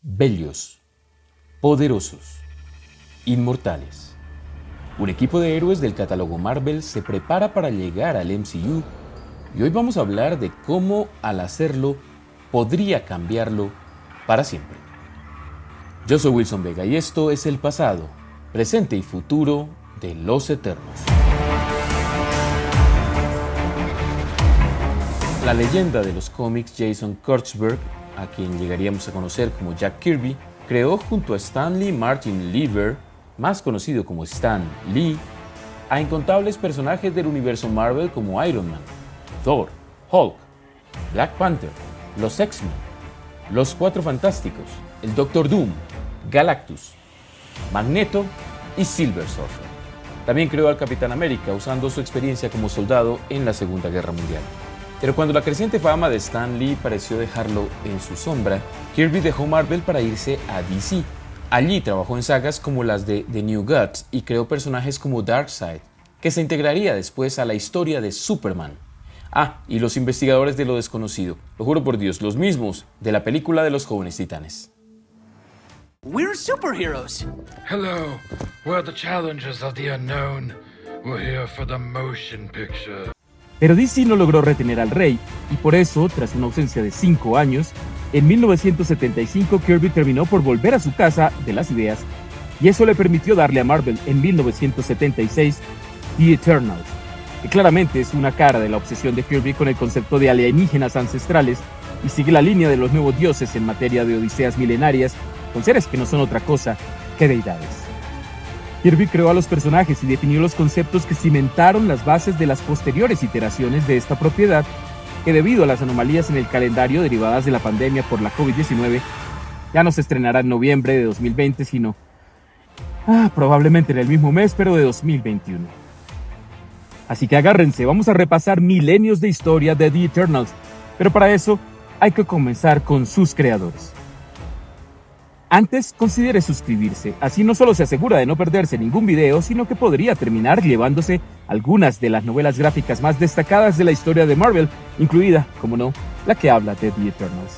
bellos, poderosos, inmortales. Un equipo de héroes del catálogo Marvel se prepara para llegar al MCU y hoy vamos a hablar de cómo al hacerlo podría cambiarlo para siempre. Yo soy Wilson Vega y esto es el pasado, presente y futuro de los Eternos. La leyenda de los cómics Jason Kurtzberg, a quien llegaríamos a conocer como Jack Kirby, creó junto a Stanley Martin Lieber, más conocido como Stan Lee, a incontables personajes del universo Marvel como Iron Man, Thor, Hulk, Black Panther, los X-Men, los Cuatro Fantásticos, el Doctor Doom, Galactus, Magneto y Silver Surfer. También creó al Capitán América usando su experiencia como soldado en la Segunda Guerra Mundial. Pero cuando la creciente fama de Stan Lee pareció dejarlo en su sombra, Kirby dejó Marvel para irse a DC. Allí trabajó en sagas como las de The New Gods y creó personajes como Darkseid, que se integraría después a la historia de Superman. Y los investigadores de lo desconocido, lo juro por Dios, los mismos de la película de los Jóvenes Titanes. We're superheroes. Hello, we're the challengers of the unknown. We're here for the motion picture. Pero DC no logró retener al rey, y por eso, tras una ausencia de 5 años, en 1975 Kirby terminó por volver a su casa de las ideas, y eso le permitió darle a Marvel en 1976 The Eternals, que claramente es una cara de la obsesión de Kirby con el concepto de alienígenas ancestrales, y sigue la línea de los nuevos dioses en materia de odiseas milenarias, con seres que no son otra cosa que deidades. Kirby creó a los personajes y definió los conceptos que cimentaron las bases de las posteriores iteraciones de esta propiedad, que debido a las anomalías en el calendario derivadas de la pandemia por la COVID-19, ya no se estrenará en noviembre de 2020, sino probablemente en el mismo mes, pero de 2021. Así que agárrense, vamos a repasar milenios de historia de The Eternals, pero para eso hay que comenzar con sus creadores. Antes, considere suscribirse, así no solo se asegura de no perderse ningún video, sino que podría terminar llevándose algunas de las novelas gráficas más destacadas de la historia de Marvel, incluida, como no, la que habla de The Eternals.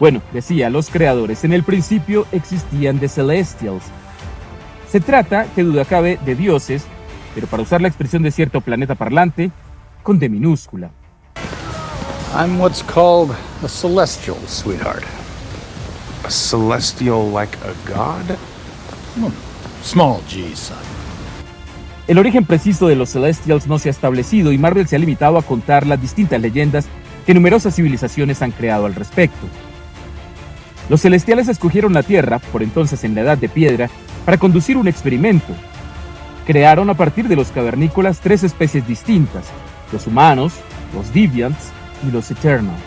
Bueno, decía, los creadores, en el principio existían The Celestials. Se trata, que duda cabe, de dioses, pero para usar la expresión de cierto planeta parlante, con D minúscula. I'm what's called a celestial, sweetheart. A celestial like a god? Small G, son. El origen preciso de los Celestials no se ha establecido y Marvel se ha limitado a contar las distintas leyendas que numerosas civilizaciones han creado al respecto. Los Celestiales escogieron la Tierra, por entonces en la Edad de Piedra, para conducir un experimento. Crearon a partir de los cavernícolas 3 especies distintas: los humanos, los Deviants y los Eternals.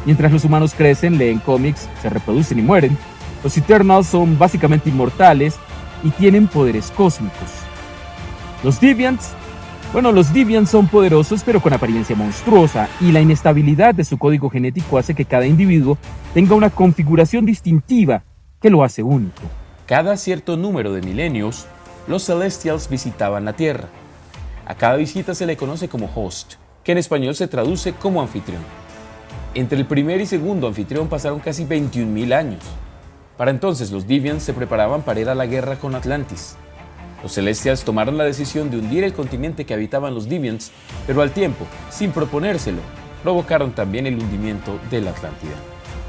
Mientras los humanos crecen, leen cómics, se reproducen y mueren, los Eternals son básicamente inmortales y tienen poderes cósmicos. Los Deviants son poderosos pero con apariencia monstruosa, y la inestabilidad de su código genético hace que cada individuo tenga una configuración distintiva que lo hace único. Cada cierto número de milenios, los Celestials visitaban la Tierra. A cada visita se le conoce como host, que en español se traduce como anfitrión. Entre el primer y segundo anfitrión pasaron casi 21.000 años. Para entonces los Deviants se preparaban para ir a la guerra con Atlantis. Los Celestials tomaron la decisión de hundir el continente que habitaban los Deviants, pero al tiempo, sin proponérselo, provocaron también el hundimiento de la Atlántida.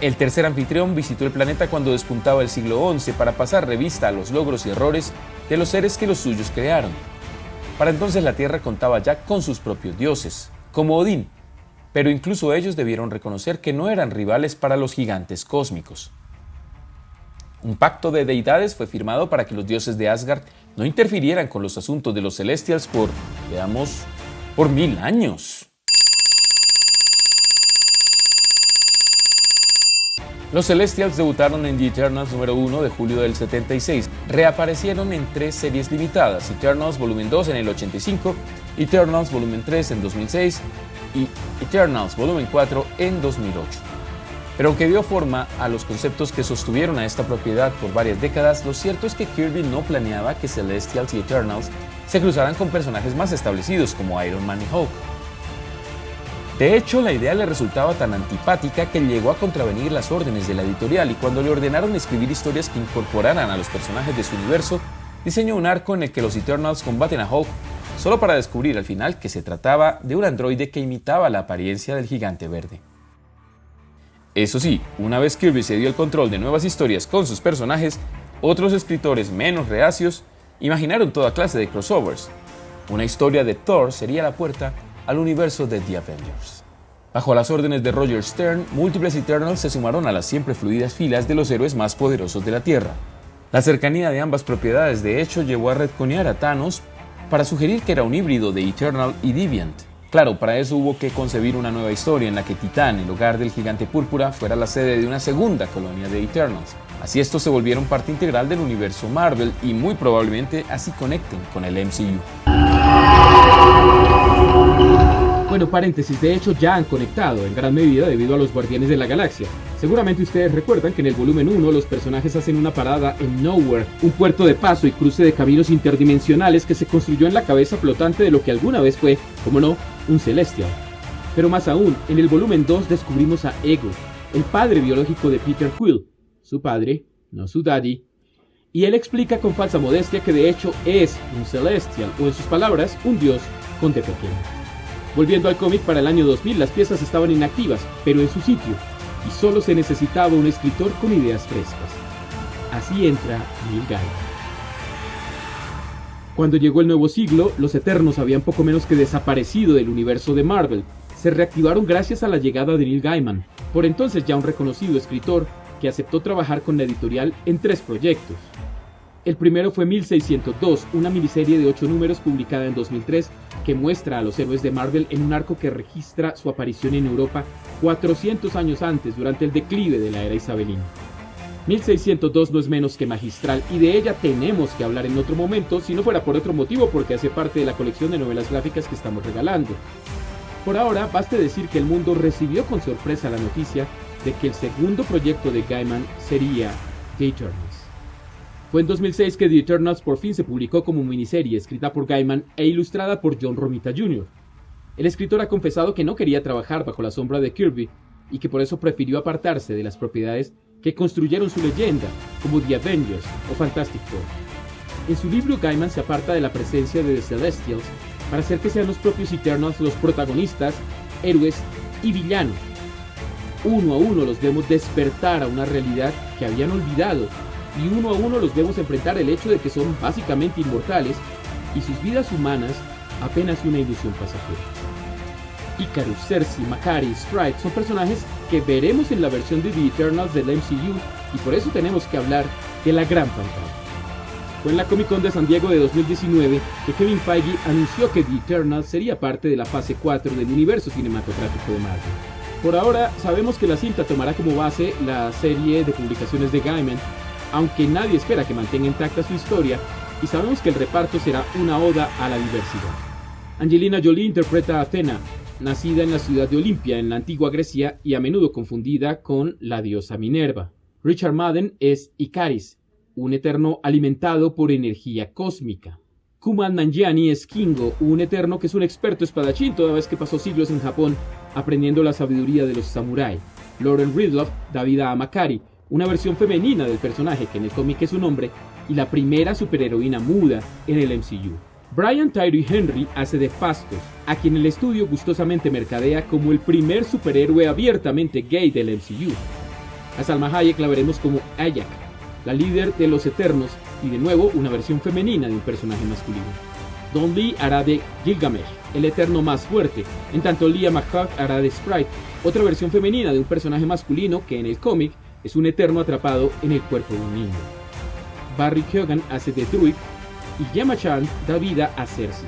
El tercer anfitrión visitó el planeta cuando despuntaba el siglo XI para pasar revista a los logros y errores de los seres que los suyos crearon. Para entonces la Tierra contaba ya con sus propios dioses, como Odín, pero incluso ellos debieron reconocer que no eran rivales para los gigantes cósmicos. Un pacto de deidades fue firmado para que los dioses de Asgard no interfirieran con los asuntos de los Celestials por 1000 años. Los Celestials debutaron en The Eternals número 1 de julio del 76. Reaparecieron en 3 series limitadas: Eternals volumen 2 en el 85, Eternals volumen 3 en 2006 y Eternals volumen 4 en 2008. Pero aunque dio forma a los conceptos que sostuvieron a esta propiedad por varias décadas, lo cierto es que Kirby no planeaba que Celestials y Eternals se cruzaran con personajes más establecidos como Iron Man y Hulk. De hecho, la idea le resultaba tan antipática que llegó a contravenir las órdenes de la editorial, y cuando le ordenaron escribir historias que incorporaran a los personajes de su universo, diseñó un arco en el que los Eternals combaten a Hulk, solo para descubrir al final que se trataba de un androide que imitaba la apariencia del Gigante Verde. Eso sí, una vez Kirby se dio el control de nuevas historias con sus personajes, otros escritores menos reacios imaginaron toda clase de crossovers. Una historia de Thor sería la puerta al universo de The Avengers. Bajo las órdenes de Roger Stern, múltiples Eternals se sumaron a las siempre fluidas filas de los héroes más poderosos de la Tierra. La cercanía de ambas propiedades de hecho llevó a retconear a Thanos para sugerir que era un híbrido de Eternal y Deviant. Claro, para eso hubo que concebir una nueva historia en la que Titán, el hogar del Gigante Púrpura, fuera la sede de una segunda colonia de Eternals. Así estos se volvieron parte integral del universo Marvel y muy probablemente así conecten con el MCU. Bueno, paréntesis, de hecho ya han conectado, en gran medida debido a los Guardianes de la Galaxia. Seguramente ustedes recuerdan que en el volumen 1 los personajes hacen una parada en Nowhere, un puerto de paso y cruce de caminos interdimensionales que se construyó en la cabeza flotante de lo que alguna vez fue, como no, un Celestial. Pero más aún, en el volumen 2 descubrimos a Ego, el padre biológico de Peter Quill, su padre, no su daddy, y él explica con falsa modestia que de hecho es un Celestial, o en sus palabras, un dios con D pequeño. Volviendo al cómic, para el año 2000 las piezas estaban inactivas, pero en su sitio, y solo se necesitaba un escritor con ideas frescas. Así entra Neil Gaiman. Cuando llegó el nuevo siglo, los Eternos habían poco menos que desaparecido del universo de Marvel. Se reactivaron gracias a la llegada de Neil Gaiman, por entonces ya un reconocido escritor que aceptó trabajar con la editorial en 3 proyectos. El primero fue 1602, una miniserie de 8 números publicada en 2003 que muestra a los héroes de Marvel en un arco que registra su aparición en Europa 400 años antes, durante el declive de la era isabelina. 1602 no es menos que magistral, y de ella tenemos que hablar en otro momento, si no fuera por otro motivo, porque hace parte de la colección de novelas gráficas que estamos regalando. Por ahora, baste decir que el mundo recibió con sorpresa la noticia de que el segundo proyecto de Gaiman sería The Eternals. Fue en 2006 que The Eternals por fin se publicó como miniserie, escrita por Gaiman e ilustrada por John Romita Jr. El escritor ha confesado que no quería trabajar bajo la sombra de Kirby y que por eso prefirió apartarse de las propiedades que construyeron su leyenda, como The Avengers o Fantastic Four. En su libro, Gaiman se aparta de la presencia de The Celestials para hacer que sean los propios Eternals los protagonistas, héroes y villanos. Uno a uno los vemos despertar a una realidad que habían olvidado, y uno a uno los vemos enfrentar el hecho de que son básicamente inmortales y sus vidas humanas apenas una ilusión pasajera. Icarus, Cersei, Makkari, Stride son personajes que veremos en la versión de The Eternals del MCU, y por eso tenemos que hablar de la gran pantalla. Fue en la Comic Con de San Diego de 2019 que Kevin Feige anunció que The Eternals sería parte de la fase 4 del universo cinematográfico de Marvel. Por ahora sabemos que la cinta tomará como base la serie de publicaciones de Gaiman, aunque nadie espera que mantenga intacta su historia, y sabemos que el reparto será una oda a la diversidad. Angelina Jolie interpreta a Athena, nacida en la ciudad de Olimpia, en la antigua Grecia, y a menudo confundida con la diosa Minerva. Richard Madden es Icaris, un eterno alimentado por energía cósmica. Kumail Nanjiani es Kingo, un eterno que es un experto espadachín, toda vez que pasó siglos en Japón aprendiendo la sabiduría de los samurái. Lauren Ridloff da vida a Makkari, una versión femenina del personaje que en el cómic es un hombre, y la primera superheroína muda en el MCU. Brian Tyree Henry hace de Phastos, a quien el estudio gustosamente mercadea como el primer superhéroe abiertamente gay del MCU. A Salma Hayek la veremos como Ayak, la líder de los Eternos, y de nuevo una versión femenina de un personaje masculino. Don Lee hará de Gilgamesh, el eterno más fuerte, en tanto Leah McHugh hará de Sprite, otra versión femenina de un personaje masculino que en el cómic es un eterno atrapado en el cuerpo de un niño. Barry Keoghan hace de Druid y Gemma Chan da vida a Cersei.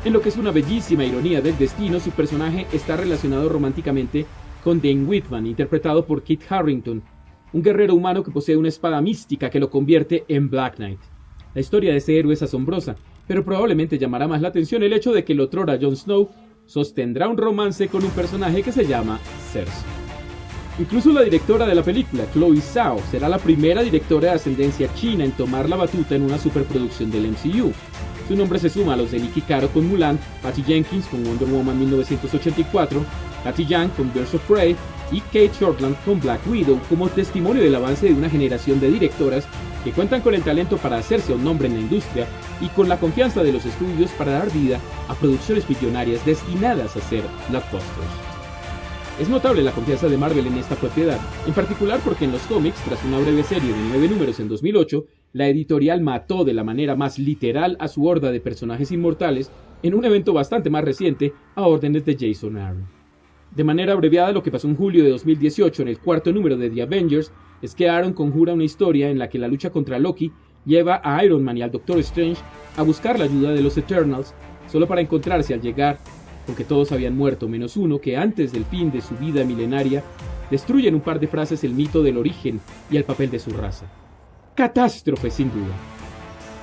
En lo que es una bellísima ironía del destino, su personaje está relacionado románticamente con Dane Whitman, interpretado por Kit Harington, un guerrero humano que posee una espada mística que lo convierte en Black Knight. La historia de ese héroe es asombrosa, pero probablemente llamará más la atención el hecho de que el otrora Jon Snow sostendrá un romance con un personaje que se llama Cersei. Incluso la directora de la película, Chloe Zhao, será la primera directora de ascendencia china en tomar la batuta en una superproducción del MCU. Su nombre se suma a los de Nicky Caro con Mulan, Patty Jenkins con Wonder Woman 1984, Patty Yang con Birds of Prey y Kate Shortland con Black Widow como testimonio del avance de una generación de directoras que cuentan con el talento para hacerse un nombre en la industria y con la confianza de los estudios para dar vida a producciones millonarias destinadas a ser blockbusters. Es notable la confianza de Marvel en esta propiedad, en particular porque en los cómics, tras una breve serie de 9 números en 2008, la editorial mató de la manera más literal a su horda de personajes inmortales en un evento bastante más reciente a órdenes de Jason Aaron. De manera abreviada, lo que pasó en julio de 2018 en el cuarto número de The Avengers es que Aaron conjura una historia en la que la lucha contra Loki lleva a Iron Man y al Doctor Strange a buscar la ayuda de los Eternals, solo para encontrarse al llegar con que todos habían muerto menos uno que antes del fin de su vida milenaria destruye en un par de frases el mito del origen y el papel de su raza. Catástrofe sin duda.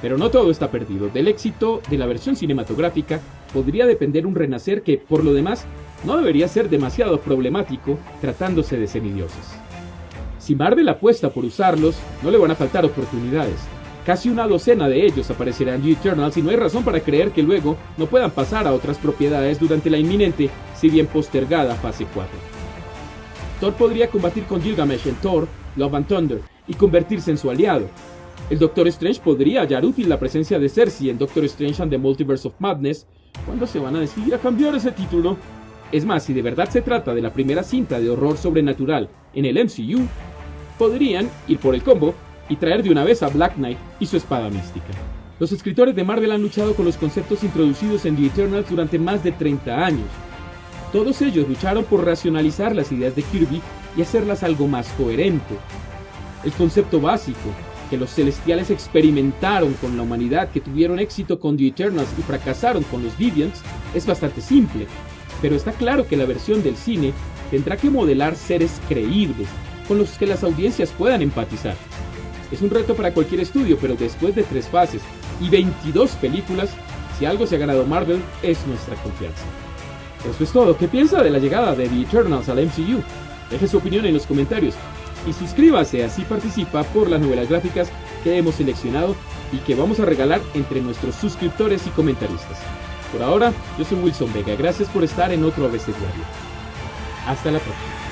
Pero no todo está perdido. Del éxito de la versión cinematográfica podría depender un renacer que, por lo demás, no debería ser demasiado problemático tratándose de semidioses. Si Marvel apuesta por usarlos, no le van a faltar oportunidades. Casi una docena de ellos aparecerán en The Eternals y no hay razón para creer que luego no puedan pasar a otras propiedades durante la inminente, si bien postergada, fase 4. Thor podría combatir con Gilgamesh en Thor, Love and Thunder y convertirse en su aliado. El Doctor Strange podría hallar útil la presencia de Cersei en Doctor Strange and the Multiverse of Madness. ¿Cuándo se van a decidir a cambiar ese título? Es más, si de verdad se trata de la primera cinta de horror sobrenatural en el MCU, podrían ir por el combo y traer de una vez a Black Knight y su espada mística. Los escritores de Marvel han luchado con los conceptos introducidos en The Eternals durante más de 30 años. Todos ellos lucharon por racionalizar las ideas de Kirby y hacerlas algo más coherente. El concepto básico, que los Celestiales experimentaron con la humanidad que tuvieron éxito con The Eternals y fracasaron con los Deviants, es bastante simple, pero está claro que la versión del cine tendrá que modelar seres creíbles, con los que las audiencias puedan empatizar. Es un reto para cualquier estudio, pero después de 3 fases y 22 películas, si algo se ha ganado Marvel es nuestra confianza. Eso es todo. ¿Qué piensa de la llegada de The Eternals al MCU? Deje su opinión en los comentarios y suscríbase, así participa por las novelas gráficas que hemos seleccionado y que vamos a regalar entre nuestros suscriptores y comentaristas. Por ahora, yo soy Wilson Vega. Gracias por estar en otro ABC Diario. Hasta la próxima.